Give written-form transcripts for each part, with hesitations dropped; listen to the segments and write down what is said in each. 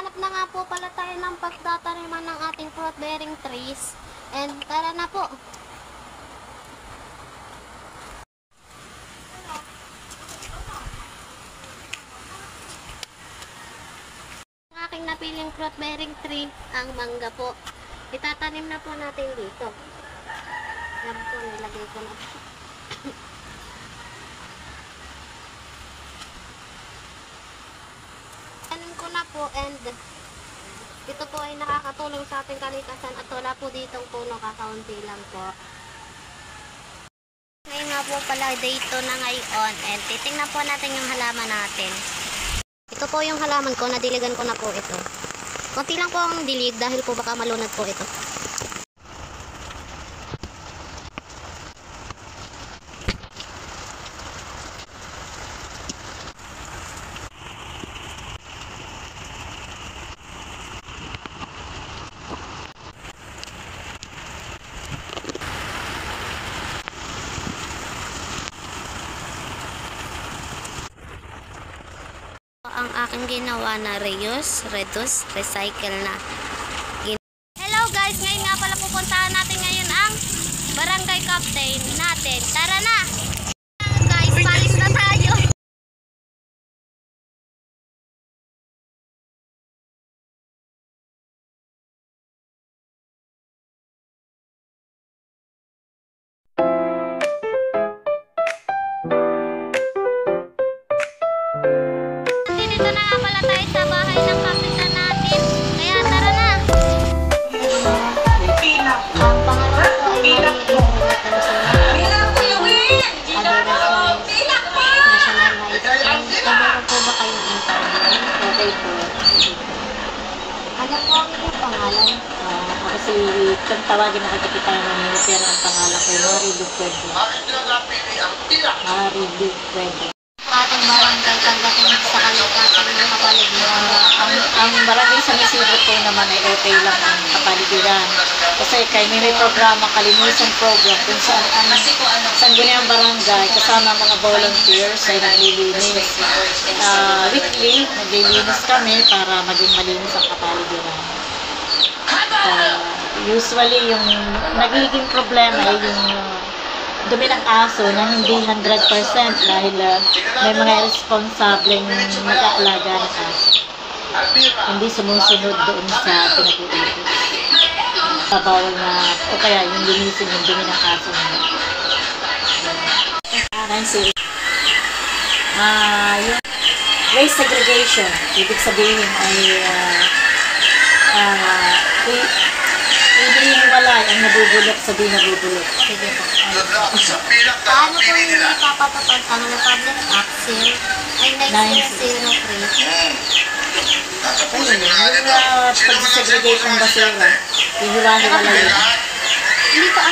Naghahanap na nga po pala tayo ng pagtataniman ng ating fruit bearing trees. And tara na po. Ang aking napiling fruit bearing tree, ang mangga po. Itatanim na po natin dito. Yan po, nilagay ko na po. Tanim ko na po, and ito po ay nakakatulong sa ating kalikasan at wala po ditong puno, kakaunti lang po. Ngayon nga po pala dito na ngayon, and titingnan po natin yung halaman natin. Ito po yung halaman ko, nadiligan ko na po ito. Konti lang po ang dilig dahil po baka malunod po ito. Ang aking ginawa na reuse, reduce, recycle na. Hello guys, ngayon nga pala pupuntahan natin ngayon ang barangay captain natin. Tara na! Guys, palis na tayo! Dito na nga pala tayo sa bahay ng kapitan natin. Kaya tara na! Ang pangalan ko ay Marie National Life. Kabaran po ba kayong internet? Okay po. Ano po ang iyong pangalan? Ako si, kung tawagin na kapitan ng pero ang pangalan ko, Marie Luquedo. Marie Luquedo. Ating barangay pagdating sa kalikasan ng kapaligiran. Ang barangay sa Isidro po naman ay okay lang ang kapaligiran. Kasi kay may programa, kalinisan program, kung saan ang sangguniang barangay, kasama mga volunteers ay naglilinis. Weekly, naglilinis kami para maging malinis ang kapaligiran. Usually, yung nagiging problema ay yung dumi ng aso na hindi 100% dahil may mga responsableng nag-aalaga ng aso. Hindi sumusunod doon sa pinag-uupos. Bawal na, o kaya yung linisin yung dumi ng aso nila. Yung waste segregation, ibig sabihin ay hinihiwalay ang nabubulok sa di nabubulok. Sige po. Paano po yung ipapapatod ang Republic Act 9003? Ayun, yung pag-segregate ng basura, hihiwalay-walay yun. Hindi pa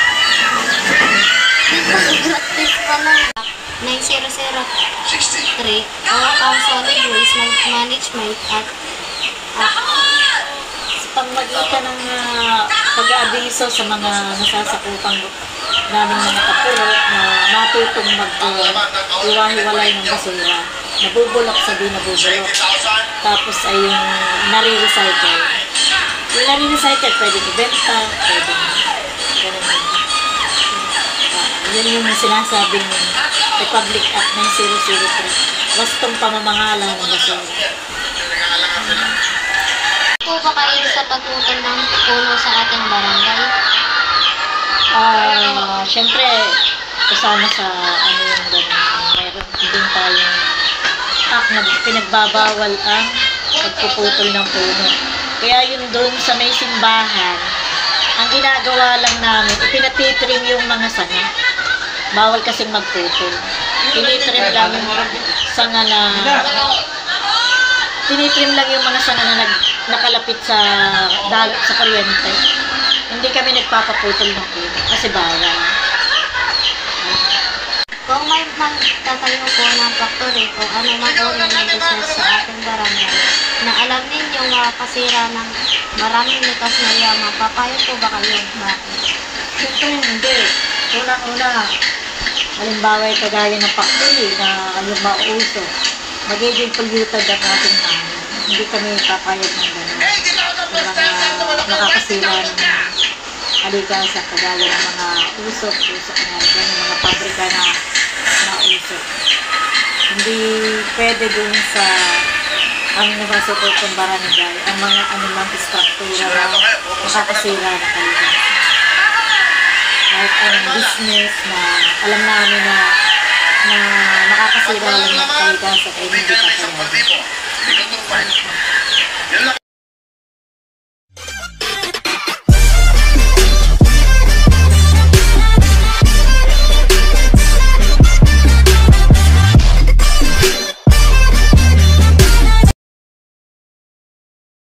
gratis pa lang. 9003 ang solid waste management at pangmagitan ng pag-aabiso sa mga nasasakupang naming mga kapuro na matutong mag-hiwa-hiwalay ng basura, nabubulok sa di nabubulok. Tapos ay yung nare-recycle. Yung nare-recycle, pwede ibenta, pwede ganun. Yun yung sinasabing Republic Act 9003. Wastong pamamahala ng basura. po ba kayo sa pagputol ng puno sa ating barangay? Siyempre, kasama sa ano yung gano'n. Mayroon din tayong act na pinagbabawal ang pagpuputol ng puno. Kaya yun doon sa may simbahan, ang ginagawa lang namin, ipinatitrim yung mga sanga. Bawal kasing magputol. Tinitrim lang yung sanga na tinitrim lang yung mga sanga na nakalapit sa dagat sa kuryente. Hindi kami nagpapaputol ng puno kasi bawal. Kung may magtatayo po ng factory o ano man uri ng business sa ating barangay na alam ninyong makakasira ng maraming likas na yaman, papayo po ba kayo? Bakit? Siyempre hindi. Una-una, halimbawa kagaya ng factory na yung mauso, magiging polluted ang ating hangin. hindi kami papayag ng gano'n. Yung mga nakakasira ng kalikasan, kagaya ng mga usok nga, yung mga pabrika na usok. Hindi pwede dun sa ang nakasutot ng barangay, ang mga anumang istruktura na nakakasira ng kalikasan. Kahit anong business na alam namin na nakakasira lang ng kalikasan ay hindi pa kaya.